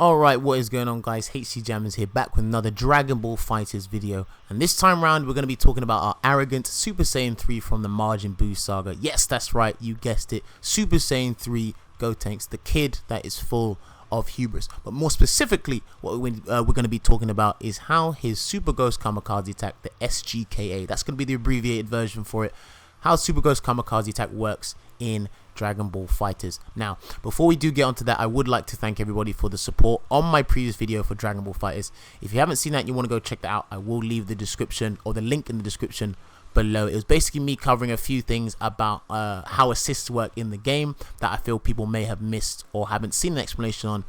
Alright, what is going on, guys? HC Jammers here, back with another Dragon Ball FighterZ video. And this time round, we're going to be talking about our arrogant Super Saiyan 3 from the Majin Buu saga. Yes, that's right, you guessed it. Super Saiyan 3 Gotenks, the kid that is full of hubris. But more specifically, what we're going to be talking about is how his Super Ghost Kamikaze attack, the SGKA, that's going to be the abbreviated version for it, how Super Ghost Kamikaze attack works in Dragon Ball FighterZ. Now, before we do get onto that, I would like to thank everybody for the support on my previous video for Dragon Ball FighterZ. If you haven't seen that and you want to go check that out, I will leave the description or the link in the description below. It was basically me covering a few things about how assists work in the game that I feel people may have missed or haven't seen an explanation on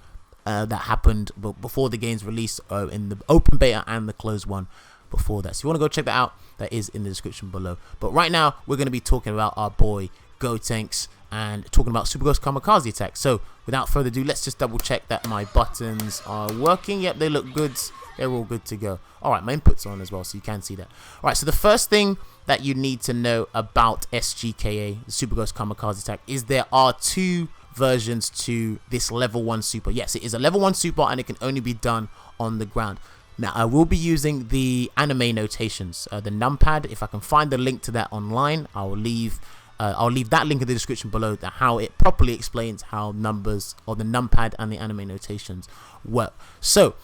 that happened before the game's release in the open beta and the closed one before that. So if you want to go check that out, that is in the description below. But right now, we're going to be talking about our boy Gotenks and talking about Super Ghost Kamikaze attack. So without further ado, let's just double check that my buttons are working. Yep, they look good. They're all good to go. Alright, my input's on as well, so you can see that. Alright, so the first thing that you need to know about SGKA, the Super Ghost Kamikaze attack, is there are two versions to this level 1 super. Yes, it is a level 1 super and it can only be done on the ground. Now, I will be using the anime notations, the numpad. If I can find the link to that online, I'll leave that link in the description below, how it properly explains how numbers or the numpad and the anime notations work. So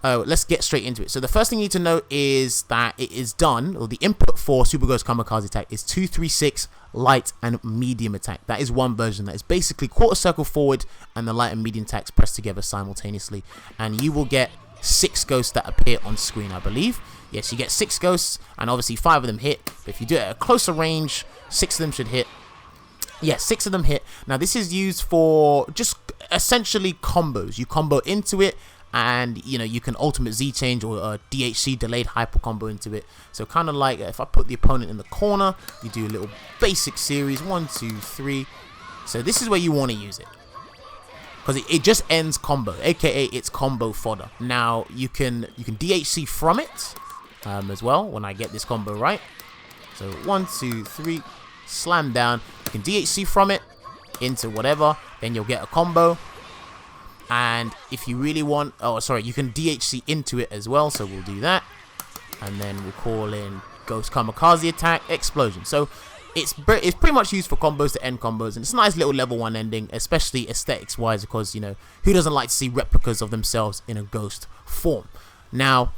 let's get straight into it. So the first thing you need to know is that it is done, or the input for Super Ghost Kamikaze attack is 236 light and medium attack. That is one version that is basically quarter circle forward and the light and medium attacks pressed together simultaneously, and you will get 6 ghosts that appear on screen, I believe. Yes, you get 6 ghosts, and obviously 5 of them hit. But if you do it at a closer range, 6 of them should hit. Yeah, 6 of them hit. Now, this is used for just essentially combos. You combo into it, and you know you can ultimate Z change or DHC delayed hyper combo into it. So kind of like if I put the opponent in the corner, you do a little basic series 1, 2, 3. So this is where you want to use it, because it just ends combo, aka it's combo fodder. Now you can DHC from it as well when I get this combo right. So 1, 2, 3, slam down. You can DHC from it into whatever, then you'll get a combo. And if you really want, oh sorry, you can DHC into it as well. So we'll do that, and then we'll call in Ghost Kamikaze attack explosion. So it's pretty much used for combos to end combos, and it's a nice little level 1 ending, especially aesthetics wise, because you know who doesn't like to see replicas of themselves in a ghost form. Now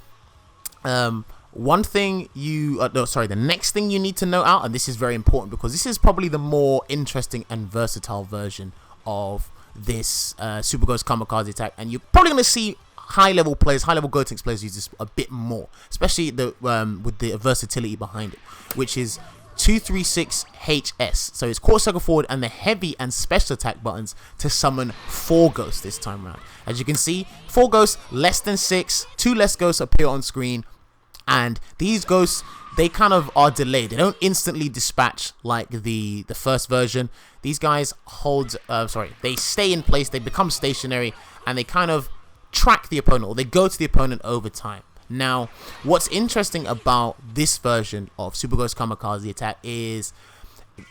one thing the next thing you need to know out, and this is very important because this is probably the more interesting and versatile version of this Super Ghost Kamikaze attack, and you're probably going to see high level Gotenks players use this a bit more, especially with the versatility behind it, which is 236 HS. So it's quarter circle forward and the heavy and special attack buttons to summon 4 ghosts this time around. As you can see, 4 ghosts, less than 6, 2 less ghosts appear on screen, and these ghosts, they kind of are delayed. They don't instantly dispatch like the first version. These guys they stay in place, they become stationary, and they kind of track the opponent, or they go to the opponent over time. Now, what's interesting about this version of Super Ghost Kamikaze attack is,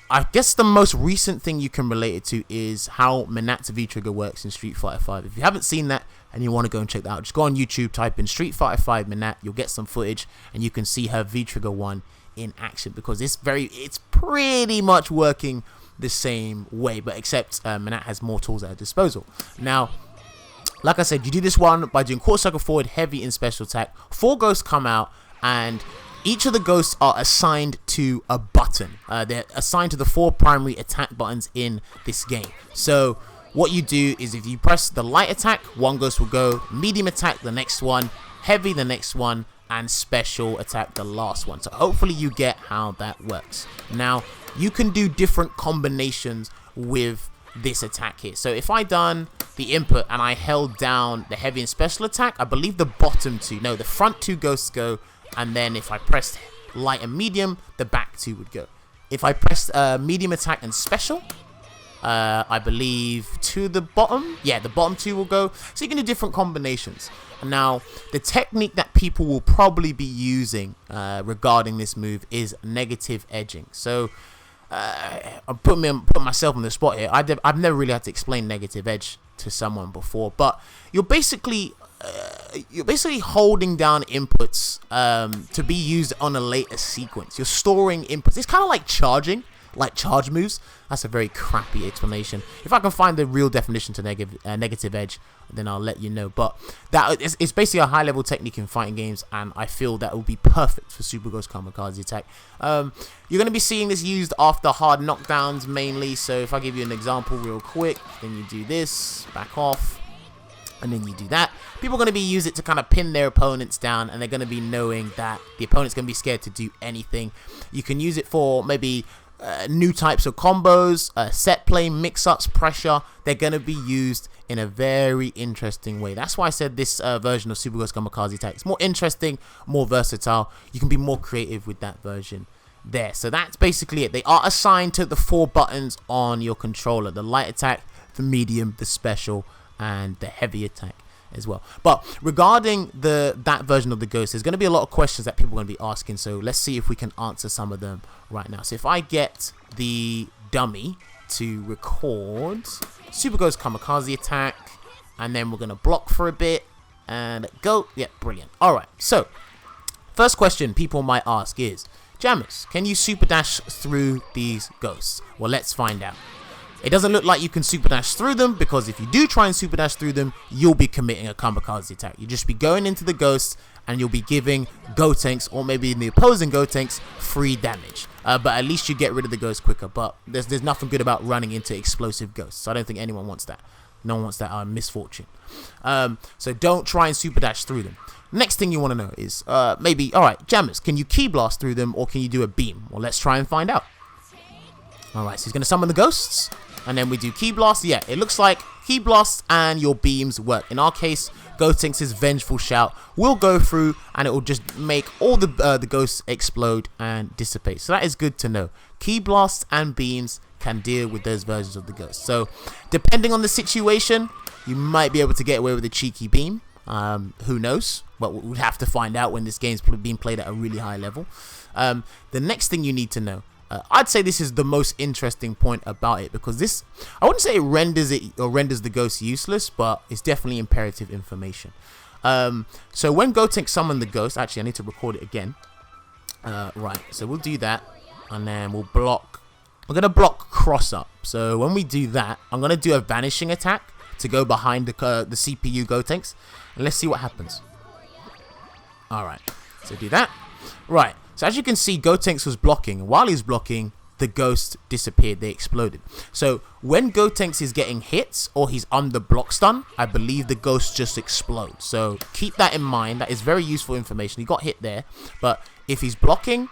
I guess the most recent thing you can relate it to is how Menat's V-Trigger works in Street Fighter 5. If you haven't seen that and you want to go and check that out, just go on YouTube, type in Street Fighter 5 Menat, you'll get some footage and you can see her V-Trigger 1 in action, because it's pretty much working the same way, but except Menat has more tools at her disposal. Now, like I said, you do this one by doing quarter circle forward, heavy, and special attack. 4 ghosts come out, and each of the ghosts are assigned to a button. They're assigned to the 4 primary attack buttons in this game. So what you do is, if you press the light attack, 1 ghost will go, medium attack the next one, heavy the next one, and special attack the last one. So hopefully you get how that works. Now, you can do different combinations with this attack here. So if I done the input and I held down the heavy and special attack, I believe the front 2 ghosts go, and then if I pressed light and medium, the back 2 would go. If I pressed medium attack and special, I believe to the bottom, the bottom 2 will go. So you can do different combinations. Now, the technique that people will probably be using regarding this move is negative edging. So I'm putting myself on the spot here. I've never really had to explain negative edge to someone before, but you're basically holding down inputs to be used on a later sequence. You're storing inputs. It's kind of like charging, like charge moves. That's a very crappy explanation. If I can find the real definition to negative edge, then I'll let you know. But it's basically a high-level technique in fighting games, and I feel that will be perfect for Super Ghost Kamikaze attack. You're going to be seeing this used after hard knockdowns mainly. So if I give you an example real quick, then you do this, back off, and then you do that. People are going to be use it to kind of pin their opponents down, and they're going to be knowing that the opponent's going to be scared to do anything. You can use it for maybe new types of combos, set play, mix-ups, pressure. They're going to be used in a very interesting way. That's why I said this version of Super Ghost Kamikaze attack is more interesting, more versatile. You can be more creative with that version there. So that's basically it. They are assigned to the 4 buttons on your controller: the light attack, the medium, the special, and the heavy attack as well. But regarding that version of the Ghost, there's going to be a lot of questions that people are going to be asking, so let's see if we can answer some of them right now. So if I get the dummy to record Super Ghost Kamikaze attack, and then we're going to block for a bit and go. Yeah, brilliant. Alright, so first question people might ask is, Jammers, can you super dash through these ghosts? Well, let's find out. It doesn't look like you can super dash through them, because if you do try and super dash through them, you'll be committing a kamikaze attack. You'll just be going into the ghost and you'll be giving Gotenks, or maybe the opposing Gotenks, free damage. But at least you get rid of the ghost quicker. But there's nothing good about running into explosive ghosts. I don't think anyone wants that. No one wants that misfortune. So don't try and super dash through them. Next thing you want to know is maybe, alright, Jammers, can you key blast through them, or can you do a beam? Well, let's try and find out. Alright, so he's going to summon the ghosts, and then we do Key Blast. Yeah, it looks like Key Blast and your beams work. In our case, Gotenks' Vengeful Shout will go through, and it will just make all the ghosts explode and dissipate. So that is good to know. Key Blast and beams can deal with those versions of the ghosts. So depending on the situation, you might be able to get away with a cheeky beam. Who knows? But we'll have to find out when this game's being played at a really high level. The next thing you need to know, I'd say this is the most interesting point about it, because this, I wouldn't say it renders the ghost useless, but it's definitely imperative information. So when Gotenks summon the ghost, actually I need to record it again. Right, so we'll do that, and then we'll block. We're gonna block cross up. So when we do that, I'm gonna do a vanishing attack to go behind the CPU Gotenks, and let's see what happens. All right, so do that. Right. So as you can see, Gotenks was blocking, and while he's blocking, the ghost disappeared. They exploded. So when Gotenks is getting hits, or he's under block stun, I believe the ghost just explodes. So keep that in mind. That is very useful information. He got hit there, but if he's blocking,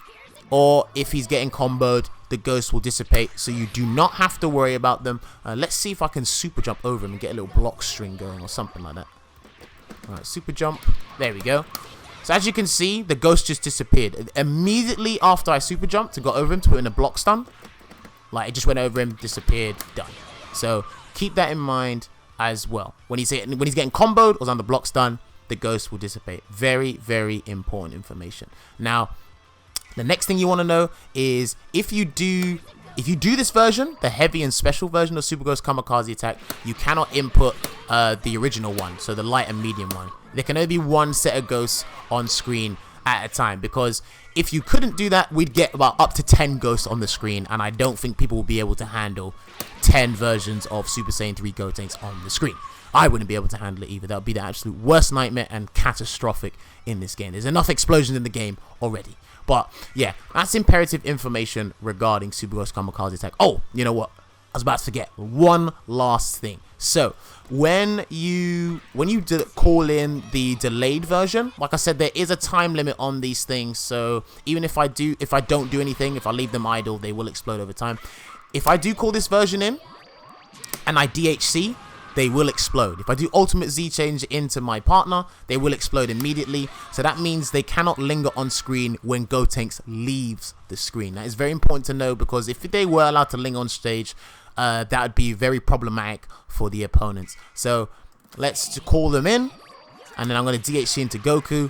or if he's getting comboed, the ghost will dissipate. So you do not have to worry about them. Let's see if I can super jump over him and get a little block string going, or something like that. All right, super jump. There we go. So as you can see, the ghost just disappeared. Immediately after I super jumped and got over him to put in a block stun, like it just went over him, disappeared, done. So keep that in mind as well. When he's getting comboed or on the block stun, the ghost will dissipate. Very, very important information. Now, the next thing you want to know is if you do this version, the heavy and special version of Super Ghost Kamikaze attack, you cannot input the original one, so the light and medium one. There can only be one set of ghosts on screen at a time, because if you couldn't do that, we'd get about up to 10 ghosts on the screen, and I don't think people will be able to handle 10 versions of Super Saiyan 3 Gotenks on the screen. I wouldn't be able to handle it either. That would be the absolute worst nightmare and catastrophic in this game. There's enough explosions in the game already. But yeah, that's imperative information regarding Super Ghost Kamikaze attack. Oh, you know what? I was about to forget one last thing. So when you call in the delayed version, like I said, there is a time limit on these things. So even if I don't do anything, if I leave them idle, they will explode over time. If I do call this version in and I DHC, they will explode. If I do ultimate Z change into my partner, they will explode immediately. So that means they cannot linger on screen when Gotenks leaves the screen. That is very important to know, because if they were allowed to linger on stage, that would be very problematic for the opponents. So let's call them in, and then I'm going to DHC into Goku.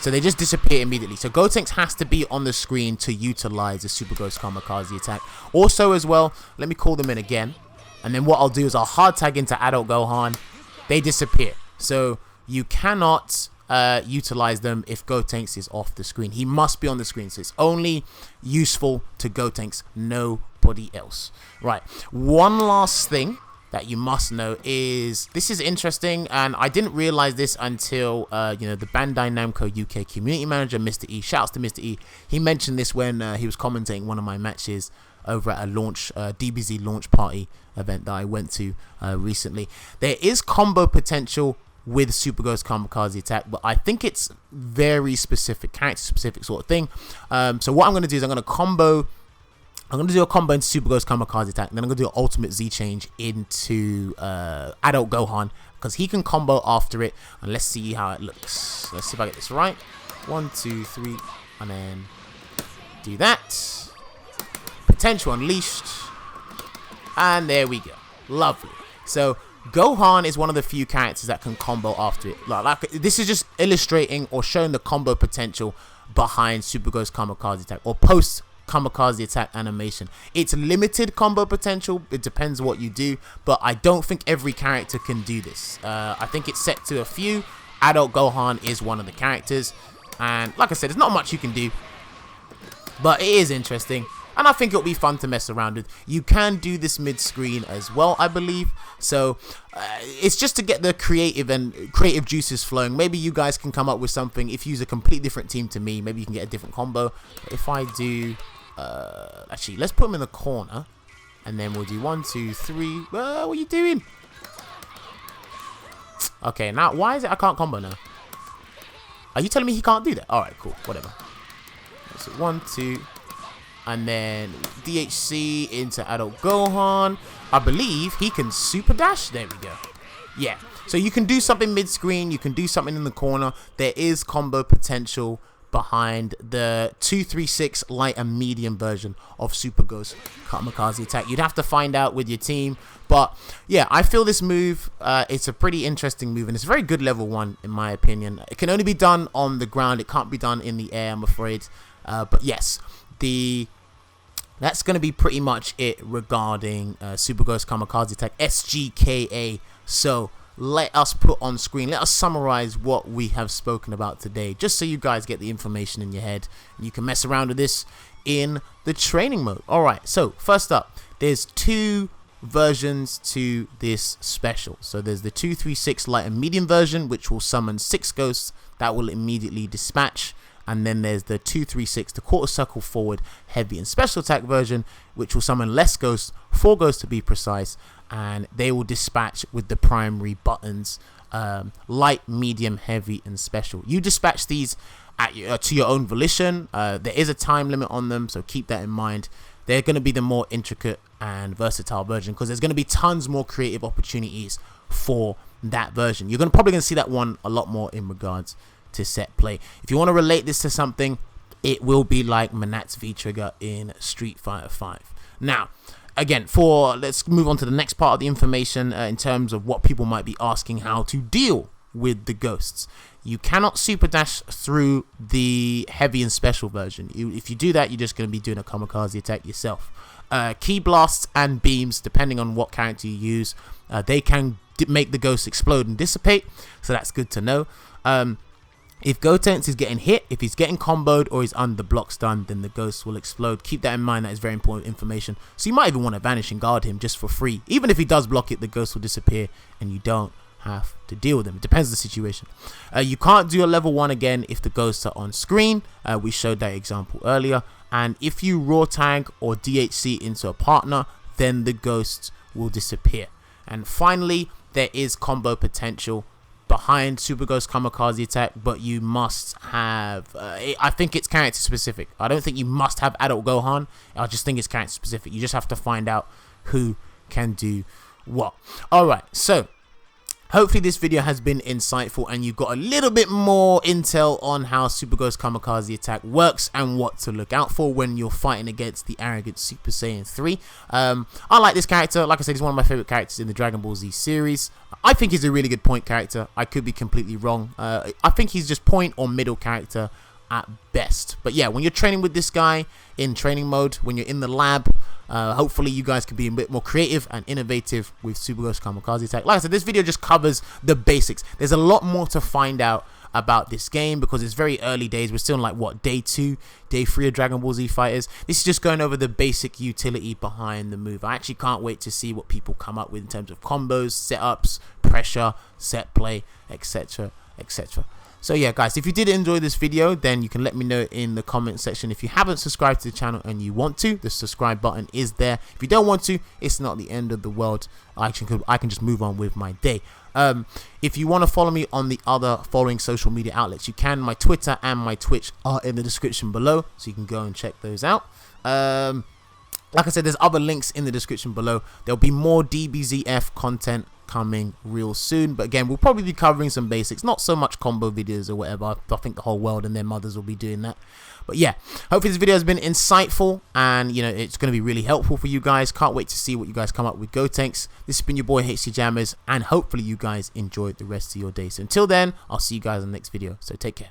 So they just disappear immediately. So Gotenks has to be on the screen to utilize the Super Ghost Kamikaze attack. Also as well, let me call them in again. And then what I'll do is I'll hard tag into Adult Gohan. They disappear. So you cannot utilize them if Gotenks is off the screen. He must be on the screen. So it's only useful to Gotenks, nobody else. Right. One last thing that you must know is, this is interesting, and I didn't realize this until the Bandai Namco UK community manager, Mr. E, shouts to Mr. E, he mentioned this when he was commentating one of my matches over at a launch DBZ launch party event that I went to recently. There is combo potential with Super Ghost Kamikaze attack, but I think it's very specific, character specific sort of thing. So what I'm going to do is I'm going to do a combo into Super Ghost Kamikaze attack, and then I'm going to do an ultimate Z change into Adult Gohan, because he can combo after it. And let's see how it looks. Let's see if I get this right. 1, 2, 3, and then do that. Potential unleashed. And there we go. Lovely. So Gohan is one of the few characters that can combo after it. Like this is just illustrating or showing the combo potential behind Super Ghost Kamikaze attack, or post Kamikaze attack animation. It's limited combo potential. It depends what you do, but I don't think every character can do this. I think it's set to a few. Adult Gohan is one of the characters, and like I said, there's not much you can do, but it is interesting, and I think it'll be fun to mess around with. You can do this mid-screen as well, I believe. So it's just to get the creative juices flowing. Maybe you guys can come up with something. If you use a completely different team to me, maybe you can get a different combo. If I do, actually, let's put him in the corner, and then we'll do 1, 2, 3. What are you doing? Okay, now why is it I can't combo now? Are you telling me he can't do that? All right, cool, whatever. So 1, 2. And then DHC into Adult Gohan. I believe he can super dash. There we go. Yeah. So you can do something mid-screen. You can do something in the corner. There is combo potential behind the 236 light and medium version of Super Ghost Kamikaze attack. You'd have to find out with your team. But yeah, I feel this move, it's a pretty interesting move. And it's a very good level 1 in my opinion. It can only be done on the ground. It can't be done in the air, I'm afraid. But yes. That's going to be pretty much it regarding Super Ghost Kamikaze attack SGKA. So let us put on screen, let us summarize what we have spoken about today, just so you guys get the information in your head and you can mess around with this in the training mode. Alright, so first up, there's 2 versions to this special. So there's the 236 light and medium version, which will summon 6 ghosts that will immediately dispatch. And then there's the 236, the quarter circle forward heavy and special attack version, which will summon less ghosts, 4 ghosts to be precise, and they will dispatch with the primary buttons, light, medium, heavy, and special. You dispatch these to your own volition. There is a time limit on them, so keep that in mind. They're going to be the more intricate and versatile version, because there's going to be tons more creative opportunities for that version. You're probably going to see that one a lot more in regards to set play. If you want to relate this to something, it will be like Menat's V-Trigger in Street Fighter V. Now, again, let's move on to the next part of the information in terms of what people might be asking how to deal with the ghosts. You cannot super dash through the heavy and special version. If you do that, you're just going to be doing a kamikaze attack yourself. Key blasts and beams, depending on what character you use, they can make the ghosts explode and dissipate, so that's good to know. If Gotenks is getting hit, if he's getting comboed or he's under block stun, then the ghost will explode. Keep that in mind. That is very important information. So you might even want to vanish and guard him just for free. Even if he does block it, the ghost will disappear and you don't have to deal with them. It depends on the situation. You can't do a level 1 again if the ghosts are on screen. We showed that example earlier. And if you raw tag or DHC into a partner, then the ghosts will disappear. And finally, there is combo potential behind Super Ghost Kamikaze attack, but you must have I think it's character specific. I don't think you must have Adult Gohan. I just think it's character specific. You just have to find out who can do what. Alright, so hopefully this video has been insightful and you got a little bit more intel on how Super Ghost Kamikaze attack works and what to look out for when you're fighting against the arrogant Super Saiyan 3. I like this character. Like I said, he's one of my favorite characters in the Dragon Ball Z series. I think he's a really good point character. I could be completely wrong. I think he's just point or middle character. at best. But yeah, when you're training with this guy in training mode, when you're in the lab, hopefully you guys can be a bit more creative and innovative with Super Ghost Kamikaze attack. Like I said, this video just covers the basics. There's a lot more to find out about this game because it's very early days. We're still in like what, day 2, day 3 of Dragon Ball Z Fighters. This is just going over the basic utility behind the move. I actually can't wait to see what people come up with in terms of combos, setups, pressure, set play, etc, etc. So yeah guys, if you did enjoy this video, then you can let me know in the comment section. If you haven't subscribed to the channel and you want to, the subscribe button is there. If you don't want to, it's not the end of the world. I can just move on with my day. If you want to follow me on the other following social media outlets, you can. My Twitter and my Twitch are in the description below, so you can go and check those out. Like I said, there's other links in the description below. There'll be more DBZF content coming real soon, but again, we'll probably be covering some basics, not so much combo videos or whatever. I think the whole world and their mothers will be doing that. But yeah, hopefully this video has been insightful and you know it's going to be really helpful for you guys. Can't wait to see what you guys come up with. Gotenks, this has been your boy HC Jammers, and hopefully you guys enjoyed the rest of your day. So until then, I'll see you guys in the next video, so take care.